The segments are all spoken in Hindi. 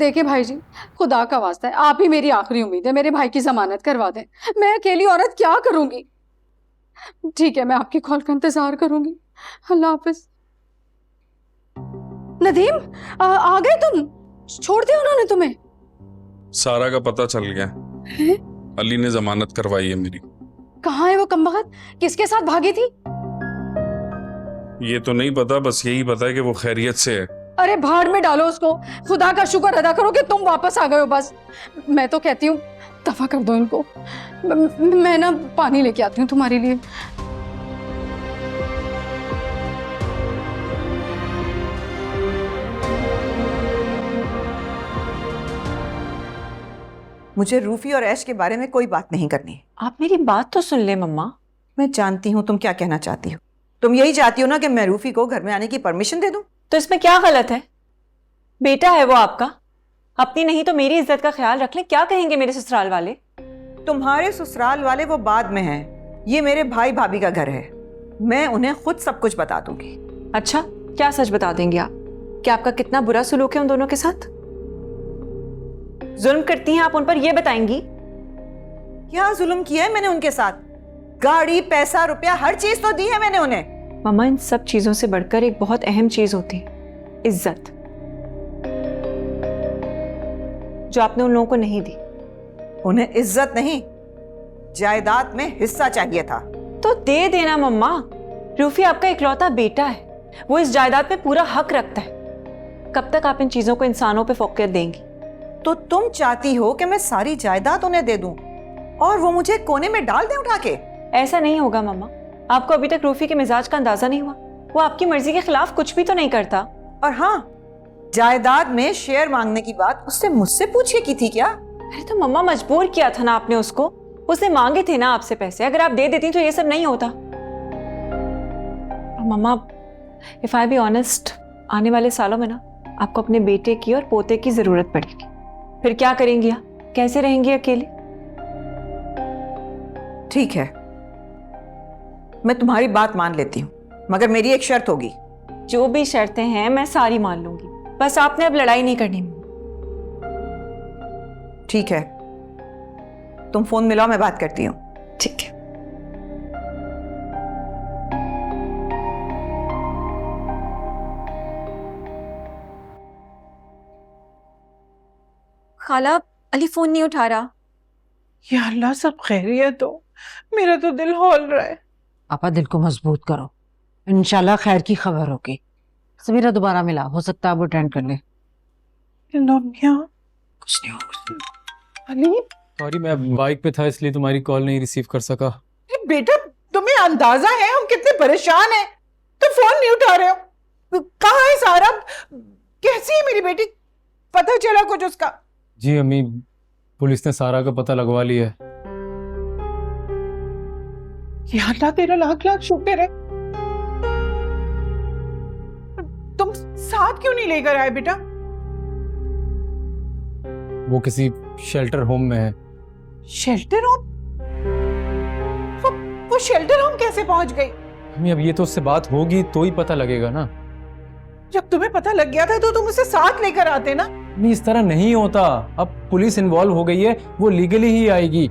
देखिए भाई जी, खुदा का वास्ता है, आप ही मेरी आखिरी उम्मीद है, मेरे भाई की जमानत करवा दें। मैं अकेली औरत क्या करूंगी? ठीक है, मैं आपकी कॉल का इंतजार करूंगी। अल्लाह हाफिज। नदीम, आ गए तुम? छोड़ दिया उन्होंने तुम्हें? सारा का पता चल गया है? अली ने जमानत करवाई है मेरी। कहाँ है वो कमबख्त? किसके साथ भागी थी? ये तो नहीं पता, बस यही पता है कि वो खैरियत से है। अरे भाड़ में डालो उसको, खुदा का शुक्र अदा करो कि तुम वापस आ गए हो। बस मैं तो कहती हूँ दफा कर दो इनको। मैं ना पानी लेके आती हूँ तुम्हारे लिए। मुझे रूफी और ऐश के बारे में कोई बात नहीं करनी। आप मेरी बात तो सुन ले मम्मा। मैं जानती हूँ तुम क्या कहना चाहती हो। तुम यही चाहती हो ना कि मैं रूफी को घर में आने की परमिशन दे दूं? तो इसमें क्या गलत है? बेटा है वो आपका, अपनी नहीं तो मेरी इज्जत का ख्याल रख ले। क्या कहेंगे मेरे ससुराल वाले? तुम्हारे ससुराल वाले वो बाद में हैं। ये मेरे भाई भाभी का घर है, मैं उन्हें खुद सब कुछ बता दूंगी। अच्छा, क्या सच बता देंगे आप कि आपका कितना बुरा सलूक है उन दोनों के साथ? जुल्म करती हैं आप उन पर, ये बताएंगी? क्या जुल्म किया है मैंने उनके साथ? गाड़ी, पैसा, रुपया, हर चीज तो दी है मैंने उन्हें। मम्मा, इन सब चीजों से बढ़कर एक बहुत अहम चीज होती है, इज्जत, जो आपने उन लोगों को नहीं दी। उन्हें इज्जत नहीं, जायदाद में हिस्सा चाहिए था। तो दे देना मम्मा। रूफी आपका इकलौता बेटा है, वो इस जायदाद पे पूरा हक रखता है। कब तक आप इन चीजों को इंसानों पे फोकस देंगी? तो तुम चाहती हो कि मैं सारी जायदाद उन्हें दे दूं और वो मुझे कोने में डाल दें उठा के? ऐसा नहीं होगा मम्मा। आपको अभी तक रूफी के मिजाज का अंदाजा नहीं हुआ? वो आपकी मर्जी के खिलाफ कुछ भी तो नहीं करता। और हाँ, जायदाद में शेयर मांगने की बात उससे मुझसे पूछ के की थी क्या? अरे तो मम्मा, मजबूर किया था ना आपने उसको। उसने मांगे थे ना आपसे पैसे, अगर आप दे देती तो ये सब नहीं होता। मम्मा, इफ आई बी ऑनेस्ट, आने वाले सालों में ना आपको अपने बेटे की और पोते की जरूरत पड़ेगी। फिर क्या करेंगी आप? कैसे रहेंगी अकेले? ठीक है, मैं तुम्हारी बात मान लेती हूँ, मगर मेरी एक शर्त होगी। जो भी शर्तें हैं मैं सारी मान लूंगी, बस आपने अब लड़ाई नहीं करनी। ठीक है, तुम फोन मिलाओ, मैं बात करती हूँ। ठीक है। खाला, अली फोन नहीं उठा रहा। या अल्लाह, सब खैरियत हो? मेरा तो दिल हौल रहा है। आपा, दिल को मजबूत करो, इंशाल्लाह खैर की खबर होगी। समीरा दोबारा मिला, हो सकता है वो अटेंड कर ले। कुछ नहीं होगा। अली, सॉरी, मैं बाइक पे था इसलिए तुम्हारी कॉल नहीं रिसीव कर सका। बेटा, तुम्हें अंदाजा है हम कितने परेशान हैं? तुम फोन नहीं उठा रहे हो। कहाँ है सारा? कैसी है मेरी बेटी? पता चला कुछ उसका? जी अम्मी, पुलिस ने सारा का पता लगवा लिया है। या अल्लाह, तेरा लाख लाख शुक्र है। तुम साथ क्यों नहीं लेकर आए बेटा? वो किसी शेल्टर होम में है। Shelter home? वो शेल्टर होम कैसे पहुंच गई? अम्मी, अब ये तो उससे बात होगी तो ही पता लगेगा ना। जब तुम्हें पता लग गया था तो तुम उसे साथ लेकर आते ना। नहीं, इस तरह नहीं होता। अब पुलिस इन्वॉल्व हो गई है, वो लीगली ही आएगी,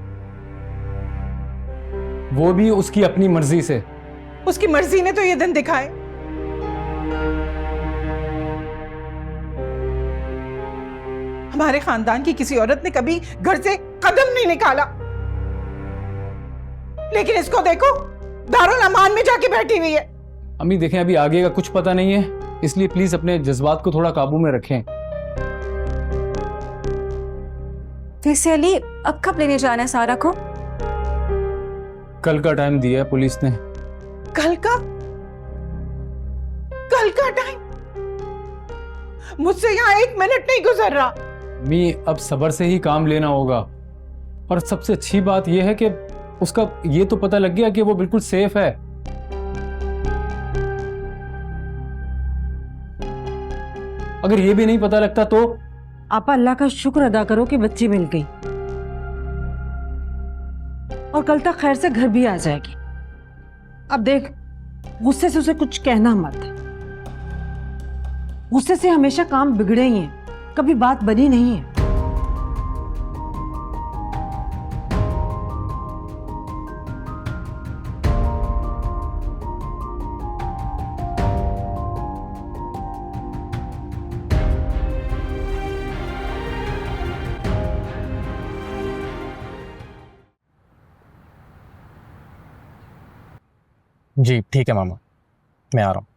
वो भी उसकी अपनी मर्जी से। उसकी मर्जी ने तो ये दिन दिखाए। हमारे खानदान की किसी औरत ने कभी घर से कदम नहीं निकाला, लेकिन इसको देखो, दारुल अमान में जाके बैठी हुई है। अम्मी देखें, अभी आगे का कुछ पता नहीं है, इसलिए प्लीज अपने जज्बात को थोड़ा काबू में रखें। वैसे अली, अब कब लेने जाना है सारा को? कल का टाइम दिया है पुलिस ने। कल का टाइम? मुझसे यहाँ 1 मिनट नहीं गुजर रहा। मी, अब सब्र से ही काम लेना होगा। और सबसे अच्छी बात यह है कि उसका ये तो पता लग गया कि वो बिल्कुल सेफ है। अगर ये भी नहीं पता लगता तो? आपा, अल्लाह का शुक्र अदा करो कि बच्ची मिल गई और कल तक खैर से घर भी आ जाएगी। अब देख, गुस्से से उसे कुछ कहना मत। गुस्से से हमेशा काम बिगड़े ही हैं। कभी बात बनी नहीं है। जी ठीक है मामा, मैं आ रहा हूँ।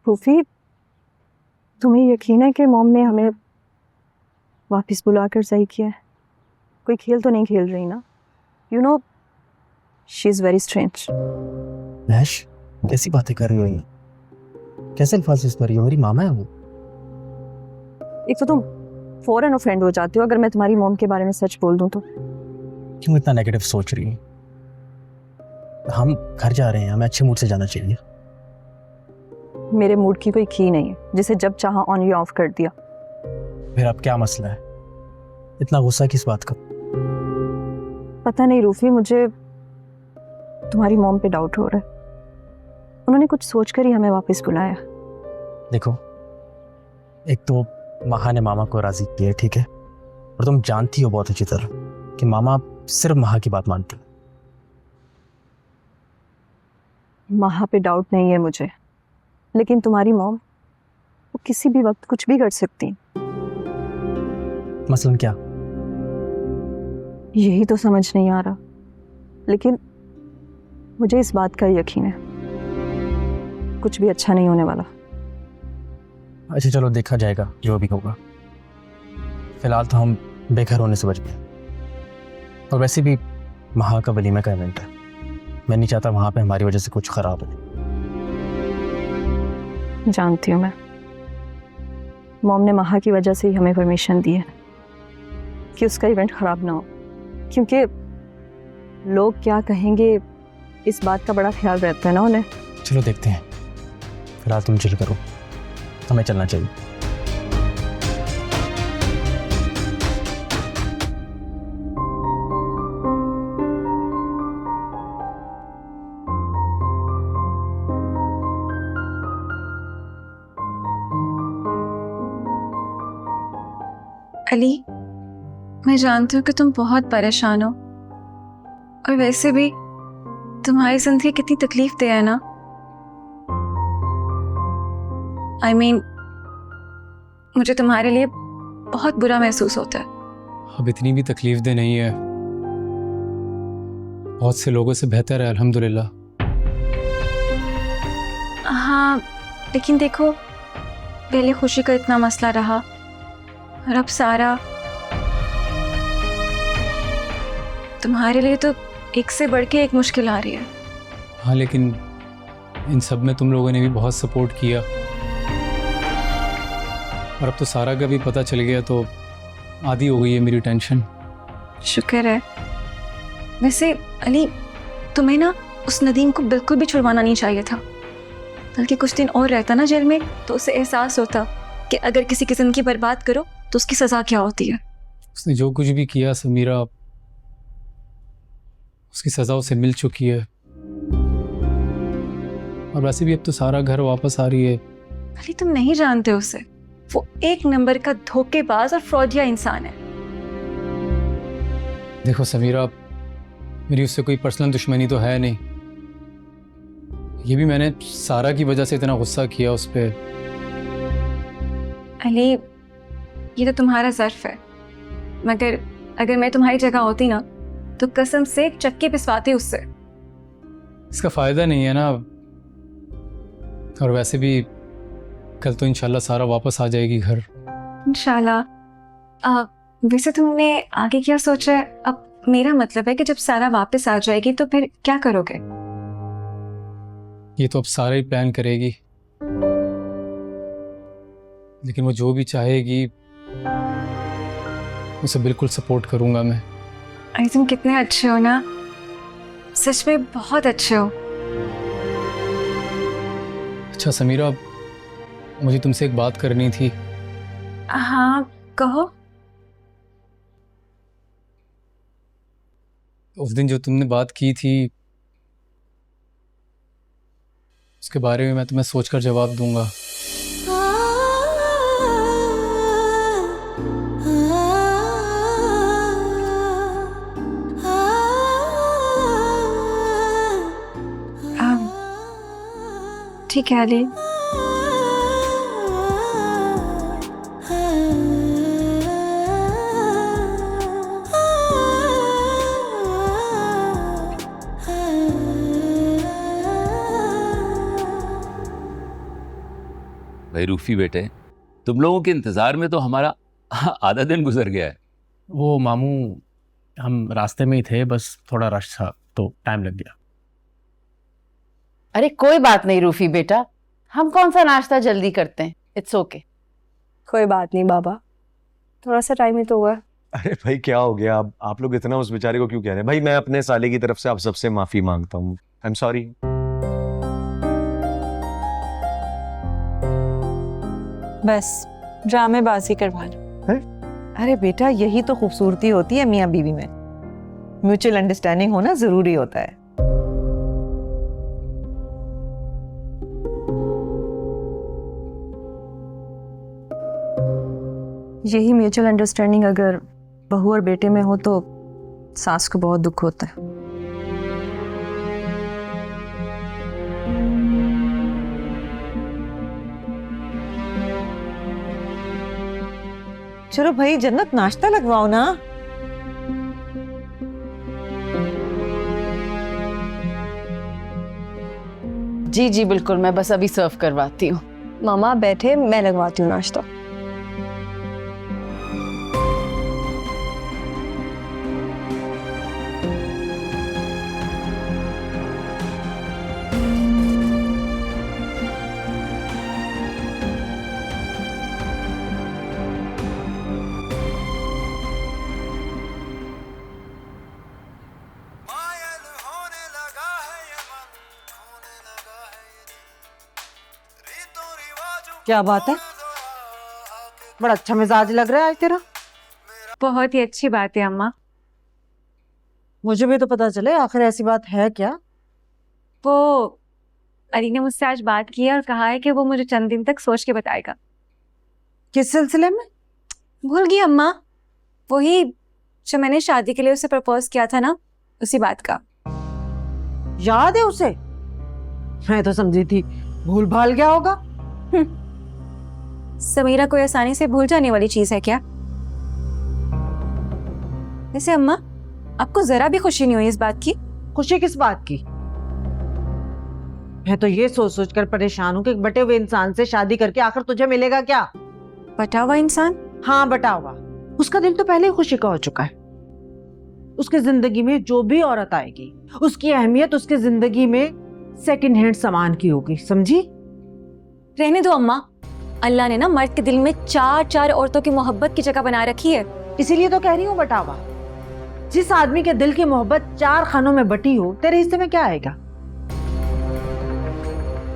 रूफी, तुम्हें यकीन है कि मॉम ने हमें वापस बुलाकर सही किया है? कोई खेल तो नहीं खेल रही ना? You know, she is very strange. महश, कैसी बातें कर रही हो ये? कैसे अल्फाज यूज़ कर रही हो? मेरी मामा है वो। एक तो तुम फौरन ऑफेंड हो जाते हो अगर मैं तुम्हारी मॉम के बारे में सच बोल दूं तो। क्यों इतना नेगेटिव सोच रही है? हम घर जा रहे हैं, हमें अच्छे मूड से जाना चाहिए। मेरे मूड की कोई की नहीं है जिसे जब चाहा ऑन या ऑफ कर दिया। फिर अब क्या मसला है? इतना गुस्सा किस बात का? पता नहीं रूफी, मुझे तुम्हारी मॉम पे डाउट हो रहा है। उन्होंने कुछ सोचकर ही हमें वापस बुलाया। देखो, एक तो महा ने मामा को राजी किया है, ठीक है, और तुम जानती हो बहुत अच्छी तरह कि मामा सिर्फ महा की बात मानती है। महा पे डाउट नहीं है मुझे, लेकिन तुम्हारी मॉम वो किसी भी वक्त कुछ भी कर सकती। मसलन क्या? यही तो समझ नहीं आ रहा, लेकिन मुझे इस बात का यकीन है कुछ भी अच्छा नहीं होने वाला। अच्छा चलो, देखा जाएगा जो भी होगा। फिलहाल तो हम बेघर होने से बच गए, और वैसे भी महा का वलीमा का इवेंट है, मैं नहीं चाहता वहाँ पे हमारी वजह से कुछ खराब हो। जानती हूँ मैं, मॉम ने महा की वजह से ही हमें परमिशन दी है कि उसका इवेंट ख़राब ना हो, क्योंकि लोग क्या कहेंगे इस बात का बड़ा ख्याल रहता है ना उन्हें। चलो देखते हैं, फिलहाल तुम चिल करो, हमें चलना चाहिए। अली, मैं जानती हूँ कि तुम बहुत परेशान हो, और वैसे भी तुम्हारी जिंदगी कितनी तकलीफ दे है ना। I mean, मुझे तुम्हारे लिए बहुत बुरा महसूस होता है। अब इतनी भी तकलीफ दे नहीं है, बहुत से लोगों से बेहतर है अल्हम्दुलिल्लाह। हाँ, लेकिन देखो, पहले खुशी का इतना मसला रहा, और अब सारा। तुम्हारे लिए तो एक से बढ़ के एक मुश्किल आ रही है। हाँ, लेकिन इन सब में तुम लोगों ने भी बहुत सपोर्ट किया, और अब तो सारा का भी पता चल गया, तो आधी हो गई है मेरी टेंशन। शुक्र है। वैसे अली, तुम्हें ना उस नदीम को बिल्कुल भी छुड़वाना नहीं चाहिए था, बल्कि कुछ दिन और रहता ना जेल में, तो उसे एहसास होता कि अगर किसी की जिंदगी बर्बाद करो तो उसकी सज़ा क्या होती है। उसने जो कुछ भी किया समीरा, उसकी सज़ा उसे मिल चुकी है, और वैसे भी अब तो सारा घर वापस आ रही है। अली, तुम नहीं जानते उसे, वो एक नंबर का धोखेबाज और फ्रॉडिया इंसान है। देखो समीरा, मेरी उससे कोई पर्सनल दुश्मनी तो है नहीं, ये भी मैंने सारा की वजह से इतना गुस्सा किया उस पर। अली, ये तो तुम्हारा ज़र्फ है, मगर अगर मैं तुम्हारी जगह होती ना तो कसम से चक्के पिसवाती उससे। इसका फ़ायदा नहीं है ना, और वैसे भी कल तो इंशाल्लाह सारा वापस आ जाएगी घर। इंशाल्लाह। वैसे तुमने आगे क्या सोचा है? अब मेरा मतलब है कि जब सारा वापस आ जाएगी तो फिर क्या करोगे? ये तो अब सारा ही प्लान करेगी, लेकिन वो जो भी चाहेगी उसे बिल्कुल सपोर्ट करूंगा मैं। अरे तुम कितने अच्छे हो ना, सच में बहुत अच्छे हो। अच्छा समीरा, मुझे तुमसे एक बात करनी थी। हाँ, कहो। उस दिन जो तुमने बात की थी उसके बारे में मैं तुम्हें सोचकर जवाब दूंगा। ठीक है अली। भाई रूफी बेटे, तुम लोगों के इंतजार में तो हमारा आधा दिन गुजर गया है। वो मामू, हम रास्ते में ही थे, बस थोड़ा रश था तो टाइम लग गया। अरे कोई बात नहीं रूफी बेटा, हम कौन सा नाश्ता जल्दी करते हैं, इट्स ओके। कोई बात नहीं बाबा, थोड़ा सा टाइम ही तो हुआ। अरे भाई क्या हो गया, आप लोग इतना उस बेचारे को क्यों कह रहे हैं? भाई मैं अपने साले की तरफ से आप सबसे माफी मांगता हूँ, आई एम सॉरी। बस ड्रामेबाजी करवा लो। अरे बेटा, यही तो खूबसूरती होती है मियाँ बीवी में, म्यूचुअल अंडरस्टैंडिंग होना जरूरी होता है। यही म्यूचुअल अंडरस्टैंडिंग अगर बहू और बेटे में हो तो सास को बहुत दुख होता है। चलो भाई जन्नत, नाश्ता लगवाओ ना। जी जी बिल्कुल, मैं बस अभी सर्व करवाती हूँ। मामा बैठे, मैं लगवाती हूँ नाश्ता। क्या बात है, बड़ा अच्छा मिजाज लग रहा है आज तेरा। बहुत ही अच्छी बात है अम्मा। मुझे भी तो पता चले आखिर ऐसी बात है क्या। वो अली ने मुझसे आज बात की है और कहा है कि वो मुझे चंद दिन तक सोच के बताएगा। किस सिलसिले में? भूल गई अम्मा, वही जो मैंने शादी के लिए उसे प्रपोज किया था ना, उसी बात का। याद है उसे? मैं तो समझी थी भूल भाल गया होगा। समीरा कोई आसानी से भूल जाने वाली चीज है क्या? वैसे अम्मा, आपको जरा भी खुशी नहीं हुई इस बात की? खुशी किस बात की? मैं तो ये सोच सोच कर परेशान हूँ कि एक बटे हुए इंसान से शादी करके आखिर तुझे मिलेगा क्या? बटा हुआ इंसान? हाँ बटा हुआ। उसका दिल तो पहले ही खुशी का हो चुका है। उसकी जिंदगी में जो भी औरत आएगी उसकी अहमियत उसकी जिंदगी में सेकंड हैंड सामान की होगी, समझी? रहने दो अम्मा, अल्लाह ने ना मर्द के दिल में चार औरतों की मोहब्बत की जगह बना रखी है। इसीलिए तो कह रही हूँ बटावा। जिस आदमी के दिल की मोहब्बत 4 खानों में बटी हो, तेरे हिस्से में क्या आएगा?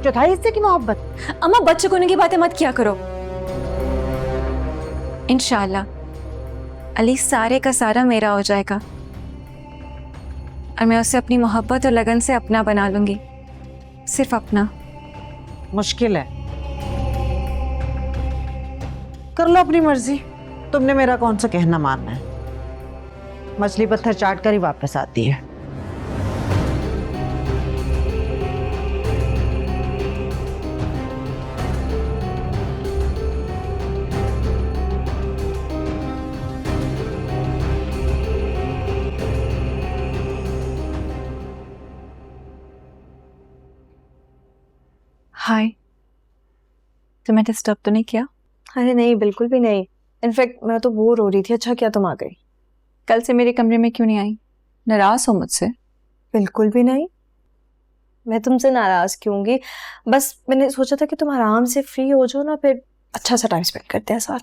चौथाई हिस्से की मोहब्बत। अम्मा बच्चों को की बातें मत किया करो। इंशाल्लाह अली सारे का सारा मेरा हो जाएगा और मैं उसे अपनी मोहब्बत और लगन से अपना बना लूंगी, सिर्फ अपना। मुश्किल है, कर लो अपनी मर्जी। तुमने मेरा कौन सा कहना मानना है? मछली पत्थर चाट कर ही वापस आती है। हाय, तुम्हें डिस्टर्ब तो नहीं किया? अरे नहीं, बिल्कुल भी नहीं। इनफैक्ट मैं तो बोर हो रही थी। अच्छा किया तुम आ गई। कल से मेरे कमरे में क्यों नहीं आई? नाराज हो मुझसे? बिल्कुल भी नहीं, मैं तुमसे नाराज क्यों होंगी। बस मैंने सोचा था कि तुम आराम से फ्री हो जाओ ना, फिर अच्छा सा टाइम स्पेंड करते हैं साथ।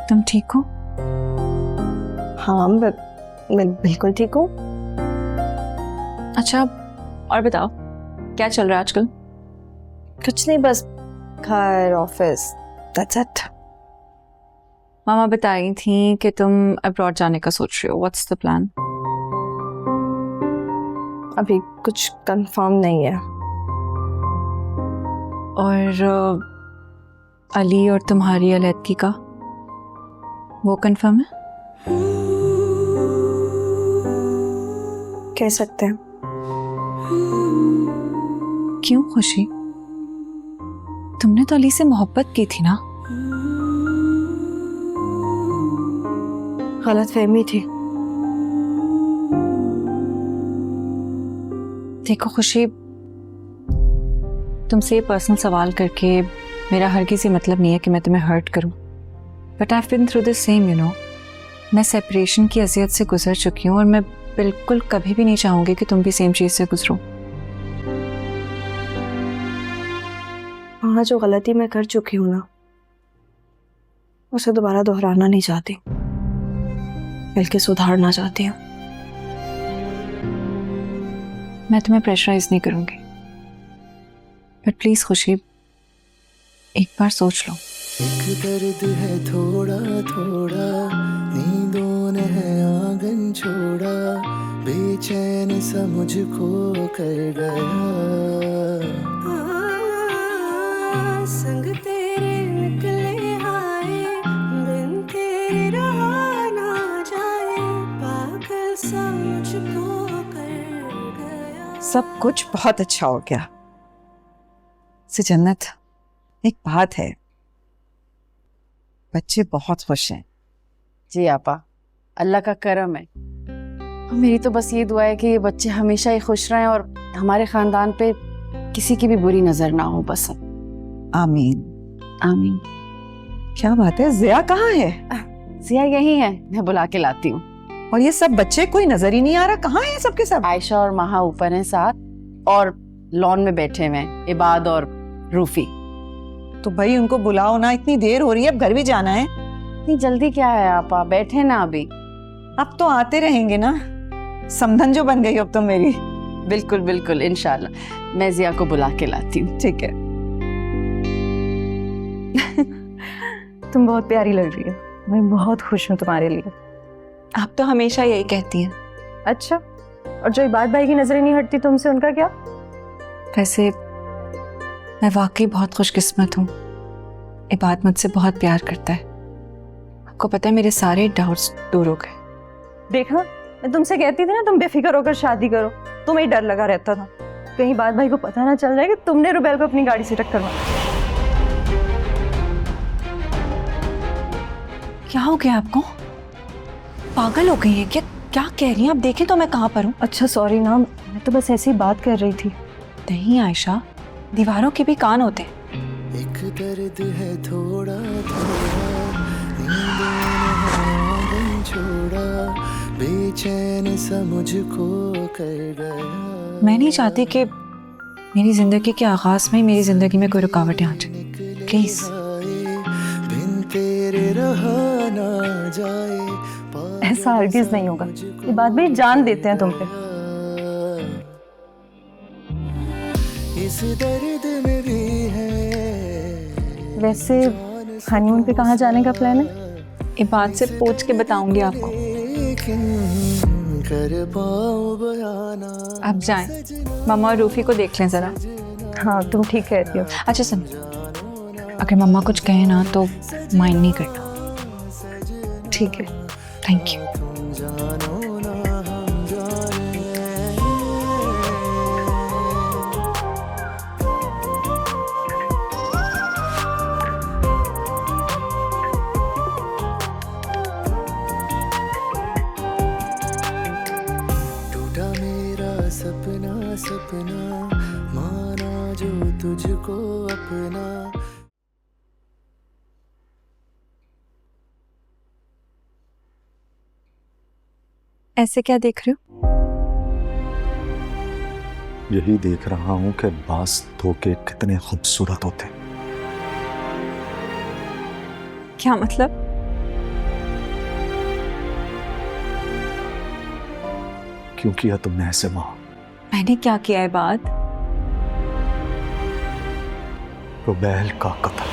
तुम ठीक हो? हाँ मैं बिल्कुल ठीक हूँ। अच्छा और बताओ, क्या चल रहा है आजकल? कुछ नहीं, बस घर, ऑफिस, दैट्स इट। मामा बताई थी कि तुम अब्रॉड जाने का सोच रहे हो। What's the plan? अभी कुछ कंफर्म नहीं है। और अली और तुम्हारी अलैदगी का, वो कंफर्म है? कह सकते हैं। क्यों खुशी? तुमने तो अली से मोहब्बत की थी ना? गलत फहमी थी। देखो खुशी, तुमसे ये पर्सनल सवाल करके मेरा हरगिज़ ये मतलब नहीं है कि मैं तुम्हें हर्ट करूं, but I have been through the same, you know. मैं सेपरेशन की अज़ियत से गुजर चुकी हूँ और मैं बिल्कुल कभी भी नहीं चाहूंगी कि तुम भी सेम चीज़ से गुजरो। हाँ, जो गलती मैं कर चुकी हूँ ना, उसे दोबारा दोहराना नहीं चाहती, बल्कि सुधारना चाहती हूँ। मैं तुम्हें प्रेशराइज नहीं करूंगी, बट प्लीज खुशी एक बार सोच लो। एक दर्द है थोड़ा थोड़ा, नींदों ने है आंगन छोड़ा, बेचैन सा मुझको कर गया। संग तेरे निकले आए, बिन तेरे रहा ना जाए, पागल सा मुझको कर गया। सब कुछ बहुत अच्छा हो गया। से जन्नत, एक बात है, बच्चे बहुत खुश हैं। जी आपा, अल्लाह का करम है। मेरी तो बस ये दुआ है कि ये बच्चे हमेशा ही खुश रहें और हमारे खानदान पे किसी की भी बुरी नजर ना हो, बस। आमीन आमीन। क्या बात है, जिया कहाँ है? जिया यही है, मैं बुला के लाती हूँ। और ये सब बच्चे कोई नजर ही नहीं आ रहा, कहाँ है सबके सब? आयशा और महा ऊपर हैं साथ, और लॉन में बैठे हुए हैं इबाद और रूफी। तो भाई उनको बुलाओ ना, इतनी देर हो रही है, अब घर भी जाना है। इतनी जल्दी क्या है आपा, बैठे ना अभी। अब तो आते रहेंगे ना, समधन जो बन गई अब तो मेरी। बिल्कुल बिल्कुल, इंशाल्लाह मैं जिया को बुला के लाती हूँ। ठीक है। तुम बहुत प्यारी लग रही हो, मैं बहुत खुश हूँ तुम्हारे लिए। आप तो हमेशा यही कहती हैं। अच्छा, और जो इबाद भाई की नजरें नहीं हटती तुमसे, उनका क्या? वैसे मैं वाकई बहुत खुशकिस्मत हूँ, इबाद मुझसे बहुत प्यार करता है। आपको पता है मेरे सारे डाउट्स दूर हो गए। देखा, मैं तुमसे कहती थी ना तुम बेफिक्र होकर शादी करो, तुम्हें डर लगा रहता था कहीं इबाद भाई को पता ना चल जाए कि तुमने रुबैल को अपनी गाड़ी से टक्कर मारी। क्या हो गया आपको? पागल हो गई है क्या? क्या कह रही हैं आप? देखें तो मैं कहाँ पर हूँ। अच्छा सॉरी ना, मैं तो बस ऐसी बात कर रही थी। नहीं आयशा, दीवारों के भी कान होते हैं। एक दर्द है थोड़ा थोड़ा, नींदों ने है आंगन छोड़ा, बेचैन सा मुझको कर गया। मैं नहीं चाहती कि मेरी जिंदगी के आगाज में मेरी जिंदगी में कोई रुकावटें आ जाए, प्लीज। बिन तेरे रहा ना जाए, ऐसा हरगिज नहीं होगा, ये बात भाई जान देते हैं तुम पे। इस दर्द में भी है। वैसे हनीमून पे कहाँ जाने का प्लान है? ये बात से पूछ के बताऊंगी आपको। कर पाऊं बयाना। आप जाएं, मम्मा और रूफी को देख लें जरा। हाँ तुम ठीक कहती हो। अच्छा सुन, अगर मम्मा कुछ कहे ना तो माइंड नहीं करना। ठीक है, थैंक यू। सपना सपना माना जो तुझको अपना। ऐसे क्या देख रहे हो? यही देख रहा हूं कि बास धोखे कितने खूबसूरत होते। क्या मतलब? क्यों किया तुमने ऐसे मां? मैंने क्या किया है? बात रुबैल का कत्ल।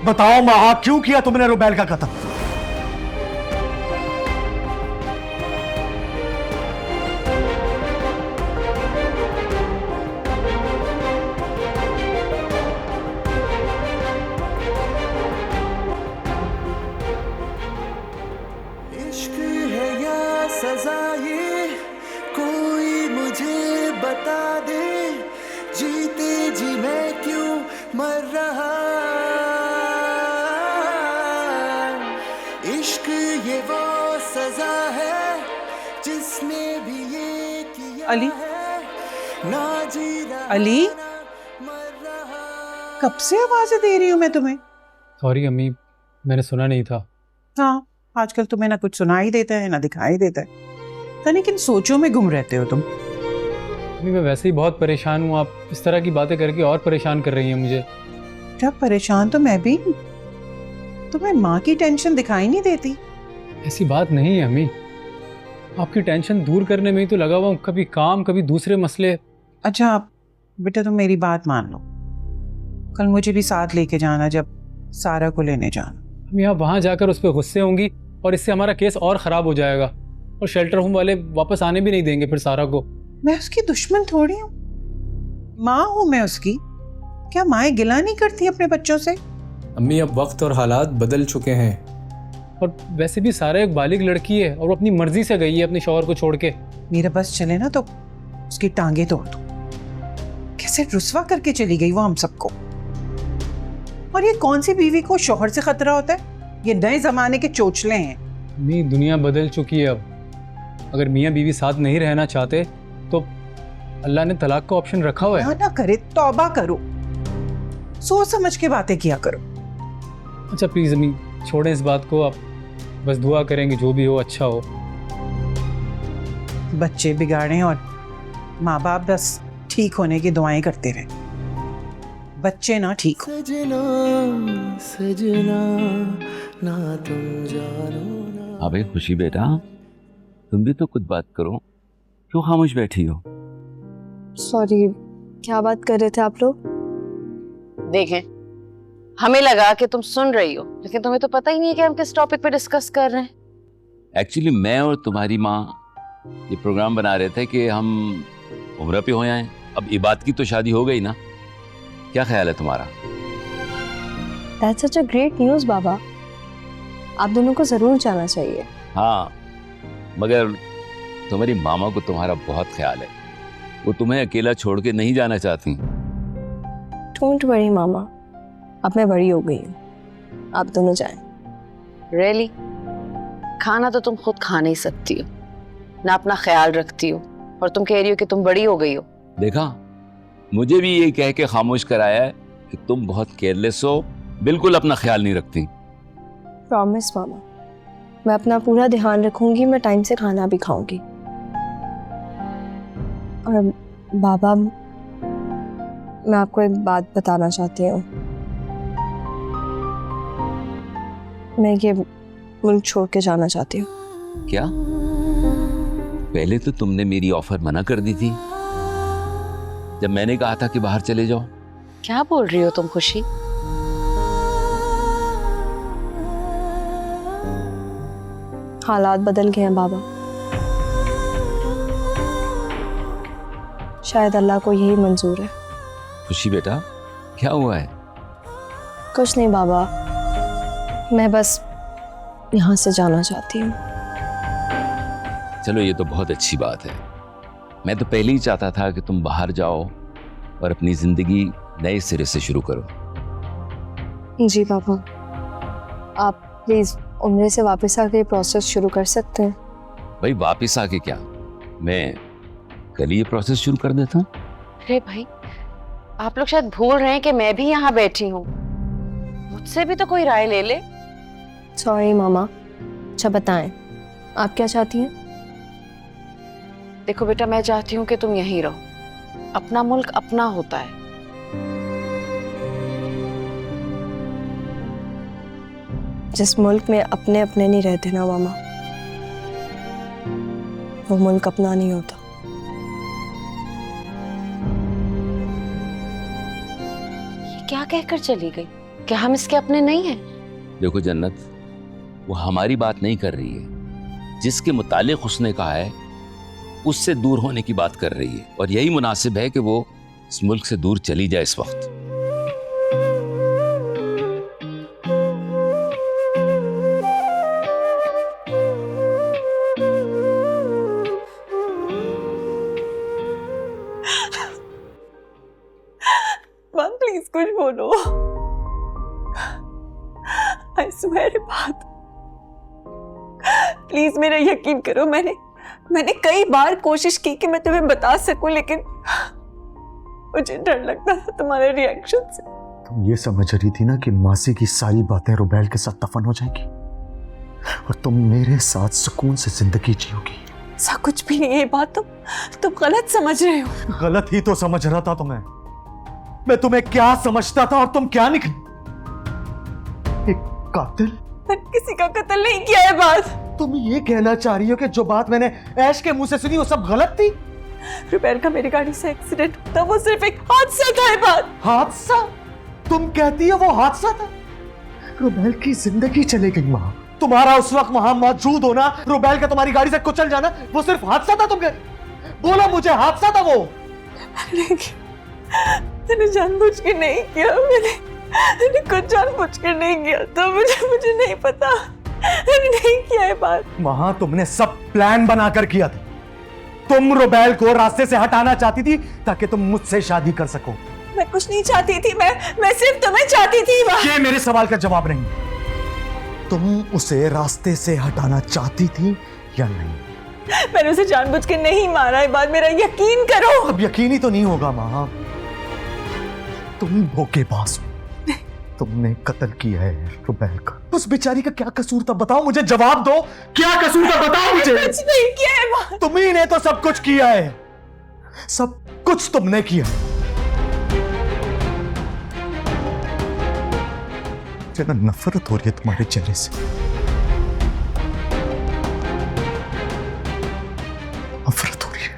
बताओ महा, क्यों किया तुमने रुबैल का कत्ल? जीते जी मैं क्यों मर रहा, इश्क ये वो सजा है जिसने भी ये किया अली? है, ना जी रहा अली? ना मर रहा। कब से आवाजें दे रही हूँ मैं तुम्हें? सॉरी अम्मी, मैंने सुना नहीं था। हाँ, आजकल तुम्हें ना कुछ सुनाई देता है ना दिखाई देता है, पता नहीं किन सोचों में गुम रहते हो तुम। अम्मी मैं वैसे ही बहुत परेशान हूँ, आप इस तरह की बातें करके और परेशान कर रही हैं मुझे। जब परेशान तो मैं भी हूँ, तुम्हें माँ की टेंशन दिखाई नहीं देती? ऐसी बात नहीं है अम्मी, आपकी टेंशन दूर करने में ही तो लगा हुआ हूँ, कभी काम कभी दूसरे मसले। अच्छा बेटा तुम मेरी बात मान लो, कल मुझे भी साथ लेके जाना जब सारा को लेने जाना। अम्मी आप वहाँ जाकर उस पर गुस्से होंगी और इससे हमारा केस और ख़राब हो जाएगा, और शेल्टर होम वाले वापस आने भी नहीं देंगे फिर सारा को। मैं उसकी दुश्मन थोड़ी हूँ, माँ हूँ मैं उसकी। क्या माएँ गिला नहीं करती अपने बच्चों से? अम्मी अब वक्त और हालात बदल चुके हैं, और वैसे भी सारा एक बालिग लड़की है और वो अपनी मर्जी से गई है अपने शौहर को छोड़ के। मेरा बस चले ना तो उसकी टांगे तोड़ दूं। कैसे रुस्वा करके चली गई वो हम सबको। और ये कौन सी बीवी को शौहर से खतरा होता है? ये नए जमाने के चोचले हैं। अम्मी दुनिया बदल चुकी है अब, अगर मियाँ बीवी साथ नहीं रहना चाहते तो अल्लाह ने तलाक का ऑप्शन रखा हुआ है। ना करे, तौबा करो, सोच समझ के बातें किया करो। अच्छा प्लीज अम्मी छोड़ें इस बात को, आप बस दुआ करेंगे जो भी हो अच्छा हो। बच्चे बिगाड़े और माँ बाप बस ठीक होने की दुआएं करते रहे, बच्चे ना ठीक हो। सजना सजना ना तुम जानो ना। अबे खुशी बेटा, तुम भी तो कुछ बात करो, क्यों खामोश बैठी हो? सॉरी, क्या बात कर रहे थे आप लोग? देखें, हमें लगा कि तुम सुन रही हो, लेकिन तुम्हें तो पता ही नहीं है कि हम किस टॉपिक पे डिस्कस कर रहे हैं। एक्चुअली मैं और तुम्हारी माँ ये प्रोग्राम बना रहे थे कि हम उम्रा पे हो आए। अब इबाद की तो शादी हो गई ना, क्या ख्याल है तुम्हारा? That's such a great news बाबा, आप दोनों को जरूर जाना चाहिए। हाँ, मगर तुम्हारी मामा को तुम्हारा बहुत ख्याल है, वो तुम्हें अकेला छोड़ के नहीं जाना चाहती। डोंट वरी मामा, अब मैं बड़ी हो गई हूँ, आप दोनों जाएं। Really? खाना तो तुम खुद खा नहीं सकती हो, ना अपना ख्याल रखती हो, और तुम कह रही हो कि तुम बड़ी हो गई हो। देखा, मुझे भी ये कह के खामोश कराया है कि तुम बहुत केयरलेस हो, बिल्कुल अपना ख्याल नहीं रखती। प्रॉमिस मामा, मैं अपना पूरा ध्यान रखूंगी, मैं टाइम से खाना भी खाऊंगी। और बाबा, मैं आपको एक बात बताना चाहती हूँ, मैं ये मुल्क छोड़ के जाना चाहती हूँ। क्या? पहले तो तुमने मेरी ऑफर मना कर दी थी जब मैंने कहा था कि बाहर चले जाओ। क्या बोल रही हो तुम खुशी? हालात बदल गए हैं बाबा, शायद अल्लाह को यही मंजूर है। खुशी बेटा, क्या हुआ है? कुछ नहीं बाबा, मैं बस यहाँ से जाना चाहती हूँ। चलो ये तो बहुत अच्छी बात है। मैं तो पहले ही चाहता था कि तुम बाहर जाओ और अपनी जिंदगी नए सिरे से शुरू करो। जी पापा, आप प्लीज उम्र से वापस आके प्रोसेस शुरू कर सकते हैं। भाई वापस आके क्या, मैं कल ही ये प्रोसेस शुरू कर देता हूँ। अरे भाई, आप लोग शायद भूल रहे हैं कि मैं भी यहाँ बैठी हूँ, मुझसे भी तो कोई राय ले ले। सॉरी मामा। अच्छा बताएं, आप क्या चाहती हैं? देखो बेटा, मैं चाहती हूँ कि तुम यहीं रहो, अपना मुल्क अपना होता है। जिस मुल्क में अपने अपने नहीं रहते ना मामा, वो मुल्क अपना नहीं होता। ये क्या कहकर चली गई? क्या हम इसके अपने नहीं हैं? देखो जन्नत, वो हमारी बात नहीं कर रही है, जिसके मुतालिक उसने कहा है उससे दूर होने की बात कर रही है, और यही मुनासिब है कि वो इस मुल्क से दूर चली जाए इस वक्त। मां प्लीज कुछ बोलो। आई स्वेयर बात, प्लीज मेरा यकीन करो। मैंने कई बार कोशिश की कि मैं तुम्हें बता सकूं, लेकिन मुझे डर लगता था तुम्हारे रिएक्शन से। तुम ये समझ रही थी ना कि मासी की सारी बातें रुबैल के साथ दफन हो जाएंगी और तुम मेरे साथ सुकून से जिंदगी जियोगी। ऐसा कुछ भी नहीं है, ये बात तुम गलत समझ रहे हो। गलत ही तो समझ रहा था तुम्हें। मैं तुम्हें क्या समझता था और तुम क्या निकली? एक कातिल? मैंने किसी का कत्ल नहीं किया है। बात तुम ये कहना चाह रही हो कि जो बात मैंने ऐश के मुंह से सुनी वो सब गलत थी? रुबैल का मेरी गाड़ी से एक्सीडेंट था, वो सिर्फ एक हादसा था। ये बात हादसा? तुम कहती हो वो हादसा था? रुबैल की जिंदगी चले गई वहां। तुम्हारा उस वक्त वहां मौजूद होना, रुबैल का तुम्हारी गाड़ी से कुचल जाना, वो सिर्फ हादसा था? तुम बोलो मुझे, हादसा था वो? मैंने जानबूझ के नहीं किया। मैंने कुछ जानबूझ के नहीं किया, तो मुझे नहीं पता। मैंने नहीं किया है बात। वहां तुमने सब प्लान बनाकर किया था। तुम रुबैल को रास्ते से हटाना चाहती थी ताकि तुम मुझसे शादी कर सको। मैं कुछ नहीं चाहती थी, मैं सिर्फ तुम्हें चाहती थी। ये मेरे सवाल का जवाब नहीं। तुम उसे रास्ते से हटाना चाहती थी या नहीं? मैंने उसे जानबूझ के नहीं मारा है, बात मेरा यकीन करो। अब यकीन ही तो नहीं होगा मां। तुम धोखेबाज हो। तुमने कत्ल किया है रुबैल का। उस बेचारी का क्या कसूर था? बताओ मुझे, जवाब दो। क्या कसूर था बताओ मुझे। कुछ नहीं किया है मां। तुम्ही ने तो सब कुछ किया है। सब कुछ तुमने किया। मुझे ना नफरत हो रही है तुम्हारे चेहरे से। नफरत हो रही है।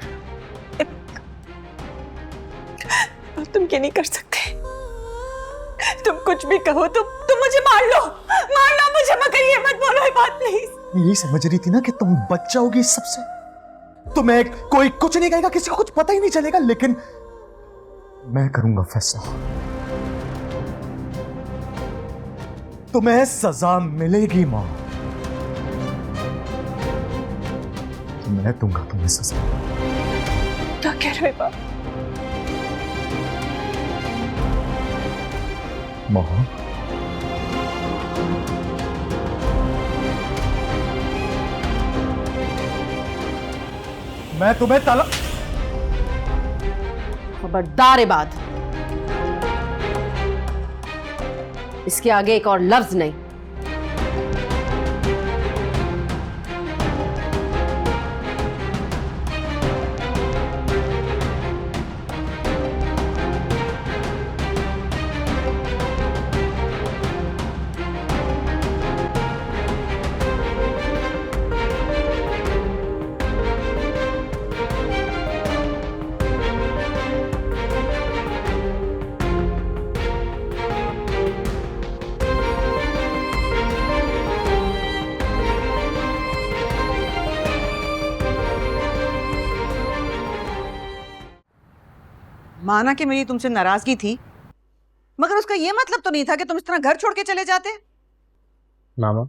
तुम क्या नहीं कर सकते? तुम कुछ भी कहो, तुम मुझे मार लो मुझे, मगर ये मत बोलो ये बात प्लीज। यही समझ रही थी ना कि तुम बच जाओगी इस सबसे। तुम्हें कोई कुछ नहीं कहेगा, किसी को कुछ पता ही नहीं चलेगा, लेकिन मैं करूंगा फैसला। तुम्हें सजा मिलेगी मां। तो मैं दूंगा तुम्हें सजा। क्या कह रहे हो बाप? मां, मैं तुम्हें तलाक। खबरदार है बात, इसके आगे एक और लफ्ज नहीं। माना कि मेरी तुमसे नाराजगी थी, मगर उसका यह मतलब तो नहीं था कि तुम इस तरह घर छोड़ के चले जाते। मामा,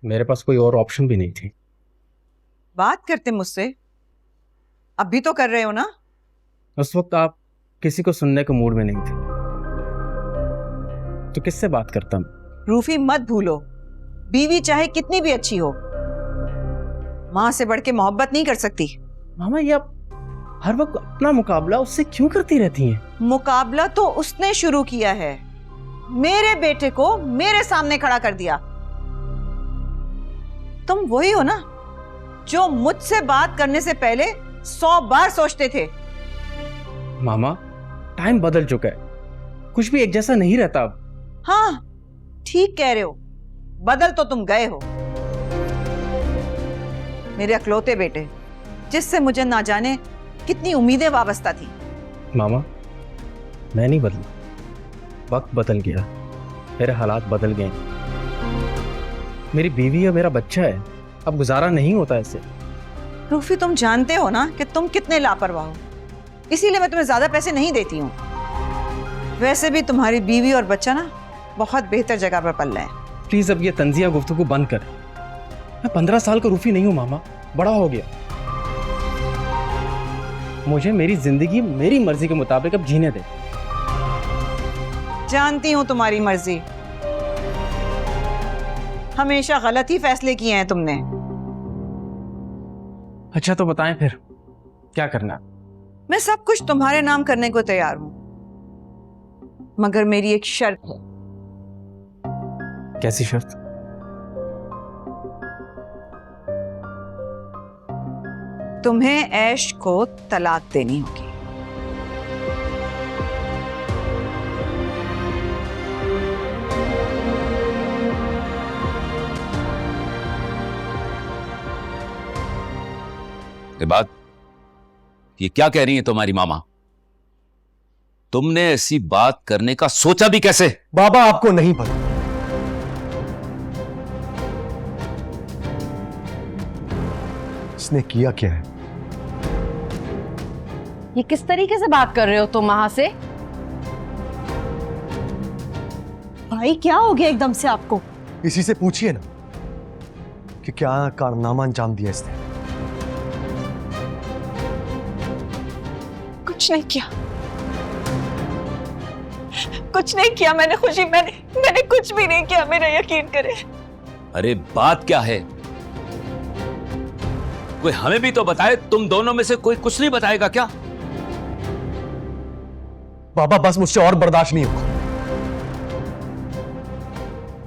मेरे पास कोई और ऑप्शन भी नहीं थी। बात करते मुझसे, अब भी तो कर रहे हो ना? उस वक्त आप किसी को सुनने के मूड में नहीं थे, तो किससे बात करता मैं? रूफी मत भूलो, बीवी चाहे कितनी भी अच्छी हो, मां से बढ़ के मोहब्बत नहीं कर सकती। मामा, ये आप हर वक्त अपना मुकाबला उससे क्यों करती रहती हैं? मुकाबला तो उसने शुरू किया है, मेरे बेटे को मेरे सामने खड़ा कर दिया। तुम वही हो ना जो मुझसे बात करने से पहले 100 बार सोचते थे। मामा, टाइम बदल चुका है, कुछ भी एक जैसा नहीं रहता अब। हाँ, ठीक कह रहे हो, बदल तो तुम गए हो। मेरे अकलौते बेटे, जिससे मुझे ना जाने कितनी उम्मीदें वाबस्ता थी। मामा, मैं नहीं बदला, वक्त बदल गया, मेरे हालात बदल गए। मेरी बीवी और मेरा बच्चा है, अब गुजारा नहीं होता ऐसे। रूफी, तुम जानते हो ना कि तुम कितने लापरवाह हो, इसीलिए मैं तुम्हें ज्यादा पैसे नहीं देती हूँ। वैसे भी तुम्हारी बीवी और बच्चा ना बहुत बेहतर जगह पर पल रहे हैं। प्लीज अब ये तंजिया गुफ्तगू बंद कर। मैं 15 साल का रूफी नहीं हूँ मामा, बड़ा हो गया। मुझे मेरी जिंदगी मेरी मर्जी के मुताबिक अब जीने दे। जानती हूँ तुम्हारी मर्जी, हमेशा गलत ही फैसले किए हैं तुमने। अच्छा तो बताएं फिर क्या करना। मैं सब कुछ तुम्हारे नाम करने को तैयार हूं, मगर मेरी एक शर्त है। कैसी शर्त? तुम्हें ऐश को तलाक देनी होगी। ये बात ये क्या कह रही है तुम्हारी मामा? तुमने ऐसी बात करने का सोचा भी कैसे? बाबा आपको नहीं पता, इसने किया क्या है। ये किस तरीके से बात कर रहे हो तुम वहां से? भाई क्या हो गया एकदम से आपको? इसी से पूछिए ना कि क्या कारनामा अंजाम दिया इसने। कुछ नहीं किया, कुछ नहीं किया मैंने खुशी, मैंने कुछ भी नहीं किया, मेरा यकीन करे। अरे बात क्या है? कोई हमें भी तो बताए। तुम दोनों में से कोई कुछ नहीं बताएगा क्या? बाबा बस मुझसे और बर्दाश्त नहीं होगा,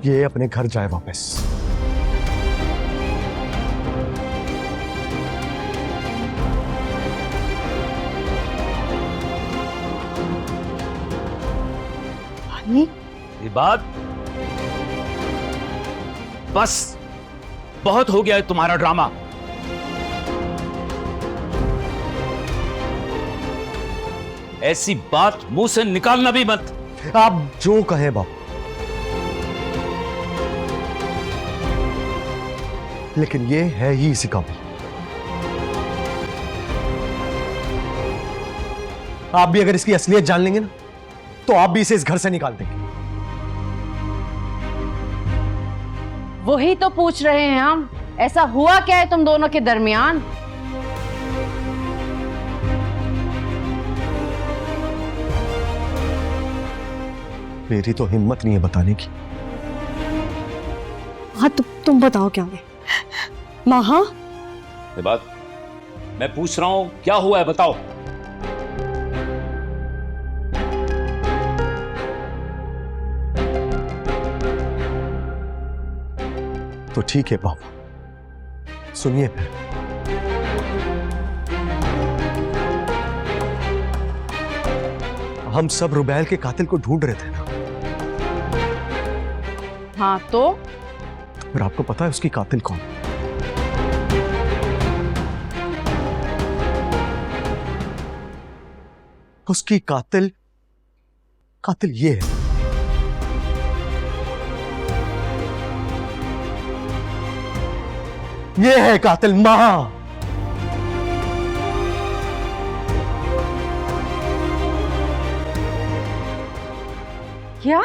ये अपने घर जाए वापस। ये बात बस बहुत हो गया है तुम्हारा ड्रामा। ऐसी बात मुंह से निकालना भी मत। आप जो कहे बाबा, लेकिन ये है ही इसी काबिल। आप भी अगर इसकी असलियत जान लेंगे ना, तो आप भी इसे इस घर से निकाल देंगे। वही तो पूछ रहे हैं हम, ऐसा हुआ क्या है तुम दोनों के दरमियान? मेरी तो हिम्मत नहीं है बताने की। हाँ तुम बताओ क्या है? महा, ये बात मैं पूछ रहा हूं, क्या हुआ है बताओ। तो ठीक है बाबा, सुनिए फिर। हम सब रुबैल के कातिल को ढूंढ रहे थे ना। हाँ तो फिर आपको पता है उसकी कातिल कौन? उसकी कातिल ये है। ये है कातिल महा। क्या?